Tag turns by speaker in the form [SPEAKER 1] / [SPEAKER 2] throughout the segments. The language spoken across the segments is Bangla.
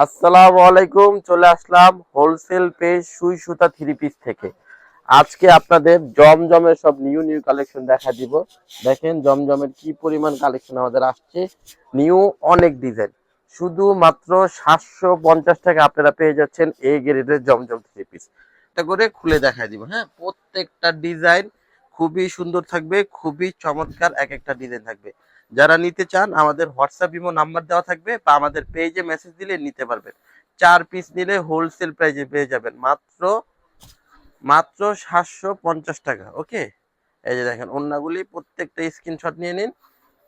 [SPEAKER 1] আসসালামু আলাইকুম। চলে আসলাম হোলসেল পেজ সুই সুতা থ্রি পিস থেকে। আজকে আপনাদের জমজমের সব নিউ নিউ কালেকশন দেখা দিব। দেখেন জমজমের কি পরিমাণ কালেকশন আমাদের আসছে, নিউ অনেক ডিজাইন। শুধুমাত্র 750 টাকা আপনারা পেয়ে যাচ্ছেন এই গ্রেডের জমজম থ্রি পিস। এটা করে খুলে দেখা দিব। হ্যাঁ, প্রত্যেকটা ডিজাইন খুবই সুন্দর থাকবে, খুবই চমৎকার এক একটা ডিজাইন থাকবে। যারা নিতে চান আমাদের হোয়াটসঅ্যাপ ইমো নাম্বার দেওয়া থাকবে বা আমাদের পেজে মেসেজ দিলে নিতে পারবেন। 4 পিস নিলে হোলসেল প্রাইসে পেয়ে যাবেন মাত্র মাত্র 750 টাকা। ওকে, এই যে দেখেন ওন্নাগুলি, প্রত্যেকটা স্ক্রিনশট নিয়ে নিন,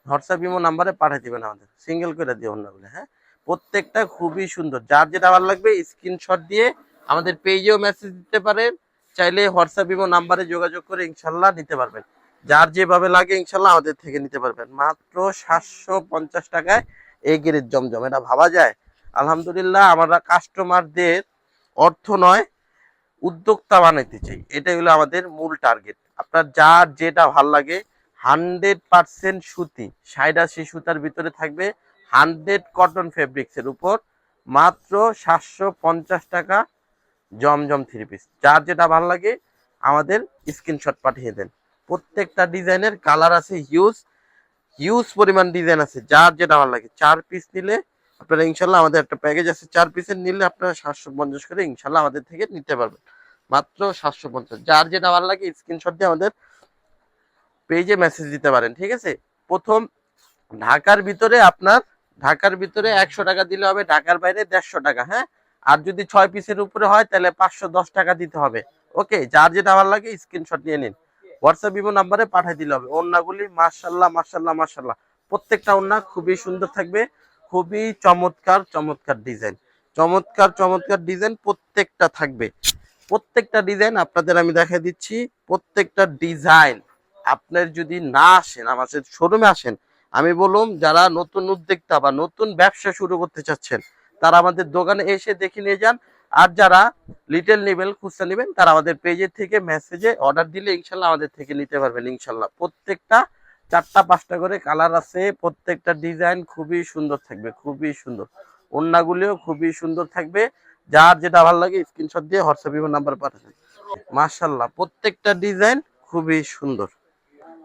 [SPEAKER 1] হোয়াটসঅ্যাপ ইমো নাম্বারে পাঠিয়ে দিবেন, আমাদের সিঙ্গেল করে দিয়ে ওন্নাগুলি। হ্যাঁ, প্রত্যেকটা খুবই সুন্দর। যার যেটা ভালো লাগবে স্ক্রিনশট দিয়ে আমাদের পেজেও মেসেজ দিতে পারেন, চাইলে হোয়াটসঅ্যাপ ইমো নাম্বারে যোগাযোগ করে ইনশাল্লাহ নিতে পারবেন। যার যেভাবে লাগে ইনশাল্লাহ আমাদের থেকে নিতে পারবেন মাত্র 750 টাকায় এই গ্রেড জমজম। এটা ভাবা যায়? আলহামদুলিল্লাহ, আমরা কাস্টমারদের অর্থ নয় উদ্যোক্তা বানাইতে চাই, এটাই হলো আমাদের মূল টার্গেট। আপনার যার যেটা ভাল লাগে 100% সুতি 87 সুতার ভিতরে থাকবে, 100 কটন ফেব্রিক্স এর উপর, মাত্র 750 টাকা জমজম থ্রি পিস। যার যেটা ভালো লাগে আমাদের স্ক্রিনশট পাঠিয়ে দেন। প্রত্যেকটা ডিজাইনের কালার আছে, হিউজ হিউজ পরিমাণ ডিজাইন আছে। যার যেটা ভালো লাগে 4 পিস নিলে আপনারা ইনশাল্লাহ, আমাদের একটা প্যাকেজ আছে, 4 পিসের নিলে আপনারা 750 করে ইনশাল্লাহ আমাদের থেকে নিতে পারবেন মাত্র 750। যার যেটা ভালো লাগে স্ক্রিনশট দিয়ে আমাদের পেজে মেসেজ দিতে পারেন। ঠিক আছে, প্রথম ঢাকার ভিতরে 100 টাকা দিলে হবে, ঢাকার বাইরে 150 টাকা। হ্যাঁ, আর যদি 6 পিসের উপরে হয় তাহলে 510 টাকা দিতে হবে। ওকে, যার যেটা ভালো লাগে স্ক্রিনশট নিয়ে নিন, হোয়াটসঅ্যাপ ইমো নাম্বারে পাঠিয়ে দিলে হবে। ওন্নাগুলি মাশাল্লাহ মাশাল্লাহ মাশাল্লাহ, প্রত্যেকটা ওন্না খুবই সুন্দর থাকবে, খুবই চমৎকার চমৎকার ডিজাইন, চমৎকার চমৎকার ডিজাইন প্রত্যেকটা থাকবে। প্রত্যেকটা ডিজাইন আপনাদের আমি দেখাই দিচ্ছি। প্রত্যেকটা ডিজাইন আপনার যদি না আসেন, আমাদের শোরুমে আসেন, আমি বললাম যারা নতুন উদ্যোক্তা বা নতুন ব্যবসা শুরু করতে চাচ্ছেন তারা আমাদের দোকানে এসে দেখে নিয়ে যান। আর যারা লিটেল নেবেন, খুচরা নেবেন, তারা আমাদের পেজের থেকে মেসেজে অর্ডার দিলে ইনশাল্লাহ আমাদের থেকে নিতে পারবেন ইনশাল্লাহ। প্রত্যেকটা 4টা 5টা করে কালার আছে, প্রত্যেকটা ডিজাইন খুবই সুন্দর থাকবে, খুবই সুন্দর। ওন্নাগুলিও খুবই সুন্দর থাকবে। যার যেটা ভালো লাগে স্ক্রিনশট দিয়ে হোয়াটসঅ্যাপ ইমো নাম্বার পাঠাবেন। মাশাআল্লাহ, প্রত্যেকটা ডিজাইন খুবই সুন্দর।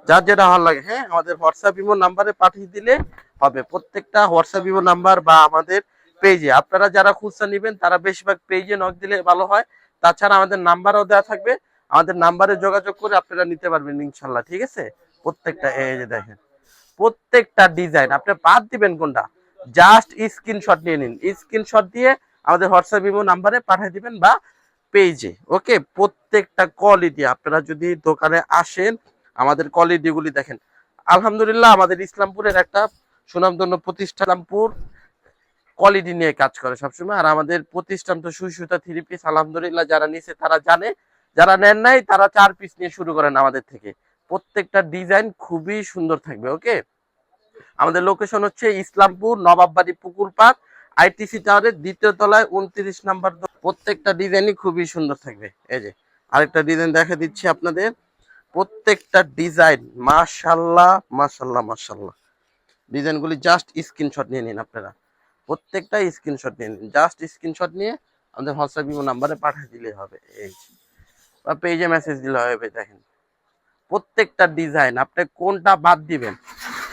[SPEAKER 1] যার যেটা ভালো লাগে, হ্যাঁ, আমাদের হোয়াটসঅ্যাপ ইমো নাম্বারে পাঠিয়ে দিলে হবে। প্রত্যেকটা হোয়াটসঅ্যাপ ইমো নাম্বার বা আমাদের পেজে, আপনারা যারা খুচরা নেবেন তারা বেশিরভাগ পেজে নক দিলে ভালো হয়। তাছাড়া আমাদের নাম্বারও দেওয়া থাকবে, আমাদের নাম্বারে যোগাযোগ করে আপনারা নিতে পারবেন ইনশাল্লাহ। ঠিক আছে, প্রত্যেকটা এই যে দেখেন প্রত্যেকটা ডিজাইন আপনি বাদ দিবেন কোনটা, জাস্ট স্ক্রিনশট নিয়ে নিন, স্ক্রিনশট দিয়ে আমাদের হোয়াটসঅ্যাপ ইমো নাম্বারে পাঠিয়ে দিবেন বা পেজে। ওকে, প্রত্যেকটা কোয়ালিটি আপনারা যদি দোকানে আসেন আমাদের কোয়ালিটি গুলি দেখেন। আলহামদুলিল্লাহ, আমাদের ইসলামপুরের একটা সুনামধন্য প্রতিষ্ঠান, ইসলামপুর কোয়ালিটি নিয়ে কাজ করে সবসময়। আর আমাদের প্রতিষ্ঠান তো সুই সুতা থ্রি পিস, আলহামদুলিল্লাহ যারা নিছে তারা জানে, যারা নেন নাই তারা 4 পিস নিয়ে শুরু করেন আমাদের থেকে। প্রত্যেকটা ডিজাইন খুবই সুন্দর থাকবে। ওকে, আমাদের লোকেশন হচ্ছে ইসলামপুর নবাববাড়ি পুকুর পাড়, আইটিসি টাওয়ারের 2য় তলায় 29 নাম্বার। প্রত্যেকটা ডিজাইনই খুবই সুন্দর থাকবে। এই যে আরেকটা ডিজাইন দেখা দিচ্ছি আপনাদের, প্রত্যেকটা ডিজাইন মাশাল্লাহ মাশাল্লাহ মাশাল্লাহ। ডিজাইনগুলি জাস্ট স্ক্রিনশট নিয়ে নিন আপনারা, প্রত্যেকটা স্ক্রিনশট নিয়ে নিন, জাস্ট স্ক্রিনশট নিয়ে আমাদের হোয়াটসঅ্যাপ ইমো নাম্বারে পাঠিয়ে দিলে হবে, এই বা পেজে মেসেজ দিলে হবে। দেখেন প্রত্যেকটা ডিজাইন আপনি কোনটা বাদ দিবেন,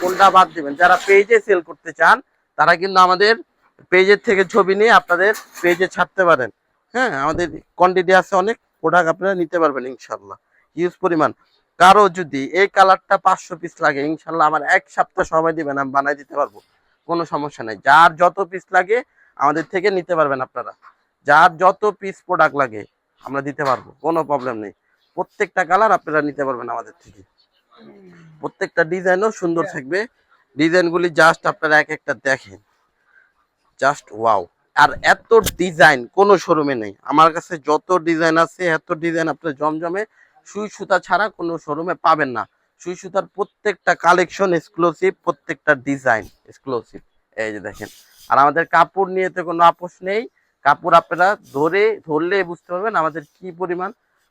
[SPEAKER 1] কোনটা বাদ দিবেন। যারা পেজে সেল করতে চান তারা কিন্তু আমাদের পেজের থেকে ছবি নিয়ে আপনাদের পেজে ছাড়তে পারেন। হ্যাঁ, আমাদের কোয়ান্টিটি আছে অনেক, প্রোডাক্ট আপনারা নিতে পারবেন ইনশাল্লাহ হিউজ পরিমাণ। কারো যদি এই কালারটা 500 পিস লাগে ইনশাল্লাহ আমার 1 সপ্তাহ সময় দিবেন, আমি বানাই দিতে পারবো, কোনো সমস্যা নাই। যার যত পিস লাগে আমাদের থেকে নিতে পারবেন আপনারা, যার যত পিস প্রোডাক্ট লাগে আমরা দিতে পারবো, কোনো প্রবলেম নেই। প্রত্যেকটা কালার আপনারা নিতে পারবেন আমাদের থেকে। প্রত্যেকটা ডিজাইনও সুন্দর থাকবে, ডিজাইনগুলি জাস্ট আপনারা এক একটা দেখেন, জাস্ট ওয়াও। আর এত ডিজাইন কোনো শোরুমে নেই, আমার কাছে যত ডিজাইন আছে এত ডিজাইন আপনার জমজমে সুই সুতা ছাড়া কোনো শোরুমে পাবেন না। সুই সুতার প্রত্যেকটা কালেকশন এক্সক্লুসিভ, প্রত্যেকটা ডিজাইন এক্সক্লুসিভ। এই যে দেখেন, আর আমাদের কাপড় নিয়ে তো কোনো আপোষ নেই। কাপড় আপনারা ধরলে বুঝতে পারবেন আমাদের কি পরিমাণ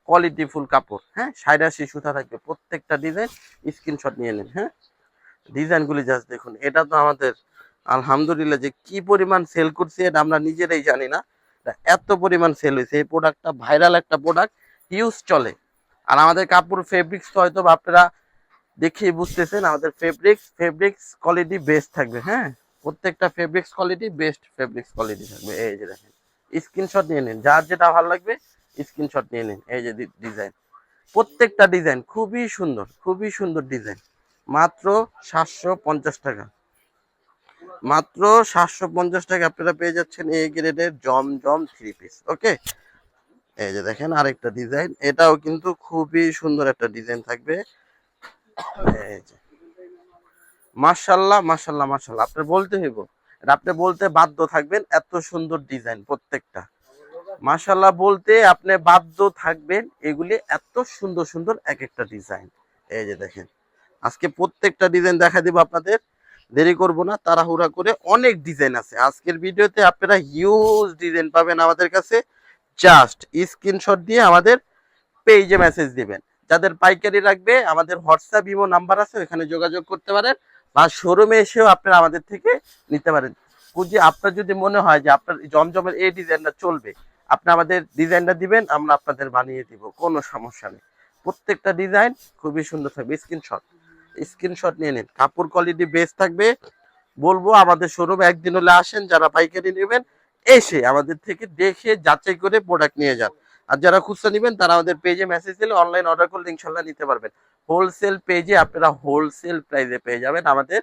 [SPEAKER 1] কোয়ালিটি ফুল কাপড়। হ্যাঁ, 87 সুতা থাকবে, প্রত্যেকটা ডিজাইন স্ক্রিনশট নিয়ে নিন। হ্যাঁ, ডিজাইনগুলি জাস্ট দেখুন, এটা তো আমাদের আলহামদুলিল্লাহ, যে কি পরিমাণ সেল করছে এটা আমরা নিজেরাই জানি না। এত পরিমাণ সেল হয়েছে, এই প্রোডাক্টটা ভাইরাল একটা প্রোডাক্ট, হিউজ চলে। আর আমাদের কাপড় ফেব্রিক্স তো হয়তো আপনারা দেখেই বুঝতেছেন, আমাদের ফেব্রিক্স কোয়ালিটি বেস্ট থাকবে। হ্যাঁ, প্রত্যেকটা fabrics quality best fabrics quality থাকবে। এই যে দেখেন, স্ক্রিনশট নিয়ে নিন, যার যেটা ভালো লাগবে স্ক্রিনশট নিয়ে নিন। এই যে ডিজাইন, প্রত্যেকটা ডিজাইন খুবই সুন্দর, খুবই সুন্দর ডিজাইন। মাত্র 750 টাকা, মাত্র 750 টাকা আপনারা পেয়ে যাচ্ছেন এ গ্রেডের জমজম 3 পিস। ওকে, এই যে দেখেন আরেকটা ডিজাইন, এটাও কিন্তু খুবই সুন্দর একটা ডিজাইন থাকবে। এই যে মাশাআল্লাহ মাশাআল্লাহ মাশাআল্লাহ, আপনি বলতে হইব, এটা আপনি বলতে বাধ্য থাকবেন, এত সুন্দর ডিজাইন প্রত্যেকটা। মাশাআল্লাহ বলতে আপনি বাধ্য থাকবেন, এগুলি এত সুন্দর সুন্দর এক একটা ডিজাইন। এই যে দেখেন, আজকে প্রত্যেকটা ডিজাইন দেখা দিব আপনাদের, দেরি করব না, তাড়াহুড়া করে। অনেক ডিজাইন আছে আজকের ভিডিওতে, আপনারা হিউজ ডিজাইন পাবেন আমাদের কাছে। জাস্ট স্ক্রিনশট দিয়ে আমাদের পেজে মেসেজ দিবেন। যাদের পাইকারি লাগবে আমাদের হোয়াটসঅ্যাপ ইমো নাম্বার আছে, ওখানে যোগাযোগ করতে পারেন, বা শোরুমে এসেও আপনারা আমাদের থেকে নিতে পারেন। বুঝি আপনার যদি মনে হয় যে আপনার জমজমের এই ডিজাইনটা চলবে, আপনি আমাদের ডিজাইনটা দিবেন, আমরা আপনাদের বানিয়ে দিব, কোনো সমস্যা নেই। প্রত্যেকটা ডিজাইন খুবই সুন্দর থাকবে। স্ক্রিনশট নিয়ে নিন, কাপড় কোয়ালিটি বেস্ট থাকবে। বলবো আমাদের শোরুমে একদিন হলে আসেন, যারা পাইকারি নেবেন এসে আমাদের থেকে দেখে যাচাই করে প্রোডাক্ট নিয়ে যান। আর যারা খুচরা নেবেন তারা আমাদের পেজে মেসেজ দিলে অনলাইন অর্ডার করলে ইনশাল্লাহ নিতে পারবেন। হোলসেল পেজে আপনারা হোলসেল প্রাইসে পেয়ে যাবেন আমাদের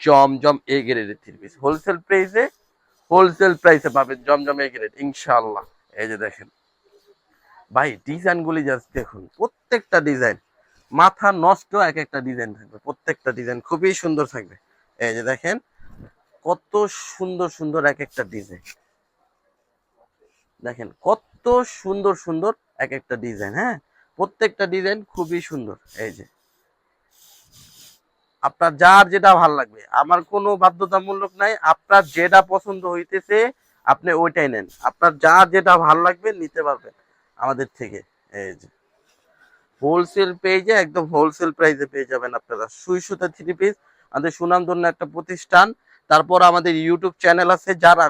[SPEAKER 1] জমজম এ গ্রেডের 3 পিস। হোলসেল প্রাইসে পাবেন জমজম এ গ্রেড ইনশাআল্লাহ। এই যে দেখেন ভাই, ডিজাইন গুলি জাস্ট দেখুন, প্রত্যেকটা ডিজাইন মাথা নষ্ট এক একটা ডিজাইন থাকবে, প্রত্যেকটা ডিজাইন খুবই সুন্দর থাকবে। এই যে দেখেন কত সুন্দর সুন্দর এক একটা ডিজাইন, দেখেন কত সুন্দর সুন্দর এক একটা ডিজাইন। হ্যাঁ, প্রত্যেকটা ডিজাইন খুবই সুন্দর। এই যে আপনার যার যেটা ভালো লাগবে, আমার কোনো বাধ্যতামূলক নাই, আপনার যেটা পছন্দ হইতেছে আপনি ওইটাই নেন, আপনার যার যেটা ভালো লাগবে নিতে পারবেন আমাদের থেকে। এই যে হোলসেল পেজে একদম হোলসেল প্রাইসে পেয়ে যাবেন আপনারা সুই সুতা 3 পিস। আমাদের সুনামধন্য একটা প্রতিষ্ঠান। তারপর আমাদের ইউটিউব চ্যানেল আছে, যারা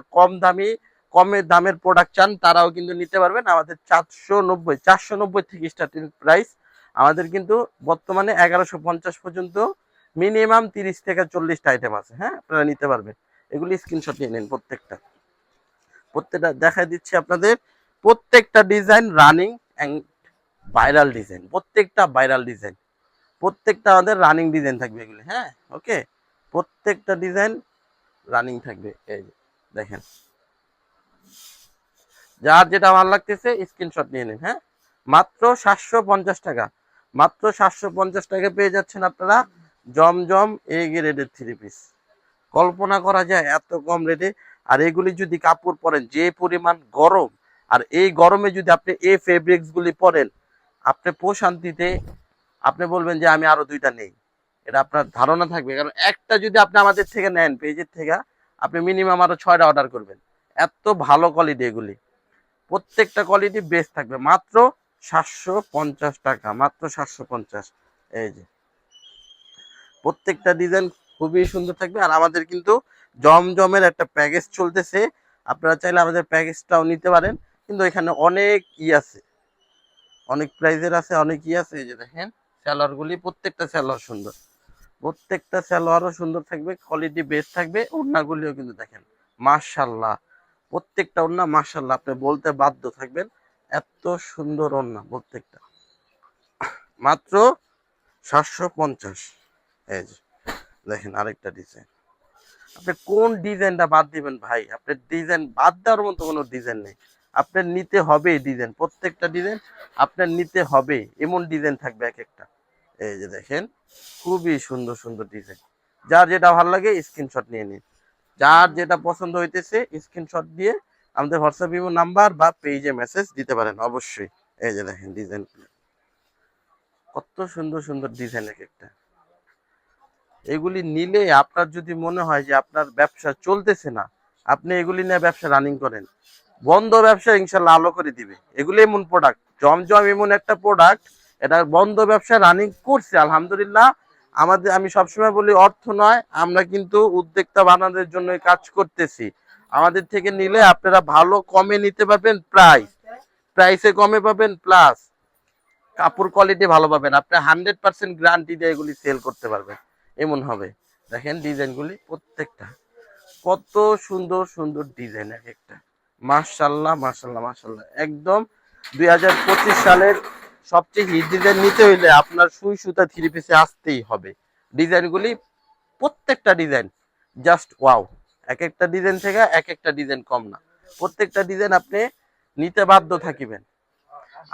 [SPEAKER 1] কমের দামের প্রোডাক্ট চান তারাও কিন্তু নিতে পারবেন। আমাদের 490 থেকে স্টার্টিং প্রাইস। আমাদের কিন্তু বর্তমানে 1150 পর্যন্ত মিনিমাম 30 থেকে 40টা আইটেম আছে। হ্যাঁ, আপনারা নিতে পারবেন, এগুলি স্ক্রিনশট নিয়ে নিন। প্রত্যেকটা দেখাই দিচ্ছি আপনাদের, প্রত্যেকটা ডিজাইন রানিং ভাইরাল ডিজাইন, প্রত্যেকটা ভাইরাল ডিজাইন, প্রত্যেকটা আমাদের রানিং ডিজাইন থাকবে এগুলি। হ্যাঁ, ওকে, প্রত্যেকটা ডিজাইন রানিং থাকবে। এই যে দেখেন, যার যেটা ভালো লাগতেছে স্ক্রিনশট নিয়ে নিন। হ্যাঁ, মাত্র 750 টাকা, মাত্র 750 টাকা পেয়ে যাচ্ছেন আপনারা জমজম এ গ্রেডের 3 পিস। কল্পনা করা যায় এত কম রেটে। আর এগুলি যদি কাপড় পরেন, যে পরিমাণ গরম, আর এই গরমে যদি আপনি এই ফেব্রিক্স গুলি পরেন, আপনি প্রশান্তিতে আপনি বলবেন যে আমি আরো 2টা নেই। এটা আপনার ধারণা থাকবে, কারণ একটা যদি আপনি আমাদের থেকে নেন পেজের থেকে, আপনি মিনিমাম আরো 6টা অর্ডার করবেন। এত ভালো কোয়ালিটি এগুলি, প্রত্যেকটা কোয়ালিটি বেস্ট থাকবে। মাত্র 750 টাকা, মাত্র 750। এই যে প্রত্যেকটা ডিজাইন খুবই সুন্দর থাকবে। আর আমাদের কিন্তু জমজমের একটা প্যাকেজ চলতেছে, আপনারা চাইলে আমাদের প্যাকেজটাও নিতে পারেন, কিন্তু এখানে অনেক আছে, অনেক প্রাইজের আছে, অনেক আছে। এই যে দেখেন সালোয়ার গুলি, প্রত্যেকটা সালোয়ার সুন্দর, প্রত্যেকটা সালোয়ারও সুন্দর থাকবে, কোয়ালিটি বেস্ট থাকবে। ওড়নাগুলিও কিন্তু দেখেন মাশাআল্লাহ, প্রত্যেকটা ওড়না মাশাআল্লাহ, আপনি বলতে বাধ্য থাকবেন, এত সুন্দর ওড়না প্রত্যেকটা। মাত্র 750। এই যে দেখেন আরেকটা ডিজাইন, আপনি কোন ডিজাইনটা বাদ দিবেন ভাই? আপনার ডিজাইন বাদ দেওয়ার মতো কোনো ডিজাইন নেই, আপনার নিতে হবে ডিজাইন, প্রত্যেকটা ডিজাইন আপনার নিতে হবে, এমন ডিজাইন থাকবে এক একটা। এই যে দেখেন খুবই সুন্দর সুন্দর ডিজাইন, যার যেটা ভালো লাগে স্ক্রিনশট নিয়ে নিন, যার যেটা পছন্দ হইতেছে স্ক্রিনশট দিয়ে আমাদের হোয়াটসঅ্যাপ ইমো নাম্বার বা পেজে মেসেজ দিতে পারেন অবশ্যই। এই যে দেখেন ডিজাইন, কত সুন্দর সুন্দর ডিজাইন এক একটা। এগুলি নিলে আপনার যদি মনে হয় যে আপনার ব্যবসা চলতেছে না, আপনি এগুলি নিয়ে ব্যবসা রানিং করেন, বন্ধ ব্যবসা ইনশাল্লাহ আলো করে দিবে। এগুলি এমন প্রোডাক্ট, জমজম এমন একটা প্রোডাক্ট, এটা বন্ধ ব্যবসা রানিং করছে আলহামদুলিল্লাহ, আমি সবসময় বলি অর্থ নয়, আমরা কিন্তু উদ্যোক্তা বানানোর জন্য কাজ করতেছি। আমাদের থেকে নিলে আপনারা ভালো কমে নিতে পারবেন, প্রাইসে কমে পাবেন, প্লাস কাপড় কোয়ালিটি ভালো পাবেন। আপনি 100% গ্যারান্টি দিয়ে এগুলি সেল করতে পারবেন, এমন হবে। দেখেন ডিজাইনগুলি প্রত্যেকটা কত সুন্দর সুন্দর ডিজাইন, এক একটা মাশাআল্লাহ মাশাআল্লাহ মাশাআল্লাহ। একদম 2025 সালের সবচেয়ে হিট ডিজাইন নিতে হইলে আপনার সুই সুতা থ্রি পিসে আসতেই হবে। ডিজাইনগুলি প্রত্যেকটা ডিজাইন জাস্ট ওয়াও। এক একটা ডিজাইন থেকে এক একটা ডিজাইন কম না, প্রত্যেকটা ডিজাইন আপনি নিতে বাধ্য থাকিবেন।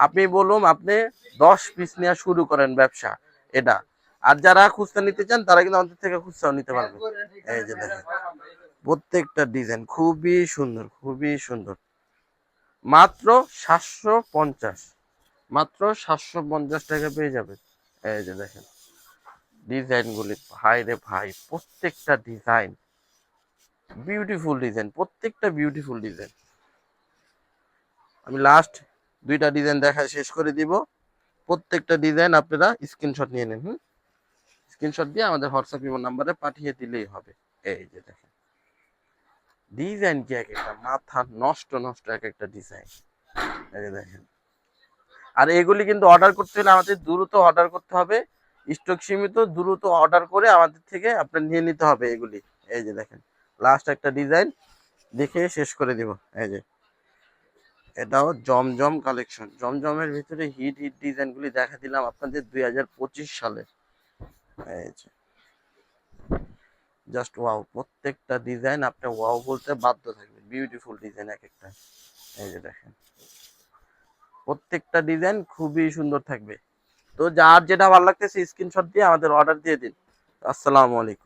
[SPEAKER 1] আপনি বলুন আপনি 10 পিস নিয়ে শুরু করেন ব্যবসা এটা। আর যারা খুচরা নিতে চান তারা কিন্তু আমাদের থেকে খুচরাও নিতে পারবে। এই যে দেখেন প্রত্যেকটা ডিজাইন খুবই সুন্দর, খুবই সুন্দর। মাত্র 750, মাত্র 750 টাকা পেয়ে যাবেন। এই যে দেখেন ডিজাইনগুলি, ভাই রে ভাই, প্রত্যেকটা ডিজাইন বিউটিফুল ডিজাইন, প্রত্যেকটা বিউটিফুল ডিজাইন। আমি লাস্ট দুইটা ডিজাইন দেখা শেষ করে দিব। প্রত্যেকটা ডিজাইন আপনারা স্ক্রিনশট নিয়ে নেন। স্ক্রিনশট দিয়ে আমাদের হোয়াটসঅ্যাপ নাম্বারে পাঠিয়ে দিলেই হবে। এই যে দেখেন ডিজাইন কি এক একটা মাথা নষ্ট নষ্ট এক একটা ডিজাইন। এই যে দেখেন, আর এগুলি কিন্তু অর্ডার করতে হলে আমাদের দ্রুত অর্ডার করতে হবে, স্টক সীমিত, দ্রুত অর্ডার করে আমাদের থেকে আপনার নিয়ে নিতে হবে এগুলি। এই যে দেখেন লাস্ট একটা ডিজাইন দেখে শেষ করে দিব। এই যে এটাও জমজম কালেকশন, জমজমের ভিতরে হিট হিট ডিজাইনগুলি দেখা দিলাম আপনাদের 2025 সালে। এই যে জাস্ট ওয়াও, প্রত্যেকটা ডিজাইন আপনি ওয়াও বলতে বাধ্য থাকবেন, বিউটিফুল ডিজাইন এক একটা। এই যে দেখেন প্রত্যেকটা ডিজাইন খুবই সুন্দর থাকবে। তো যার যেটা ভালো লাগতেছে স্ক্রিনশট দিয়ে আমাদের অর্ডার দিয়ে দিন। আসসালামু আলাইকুম।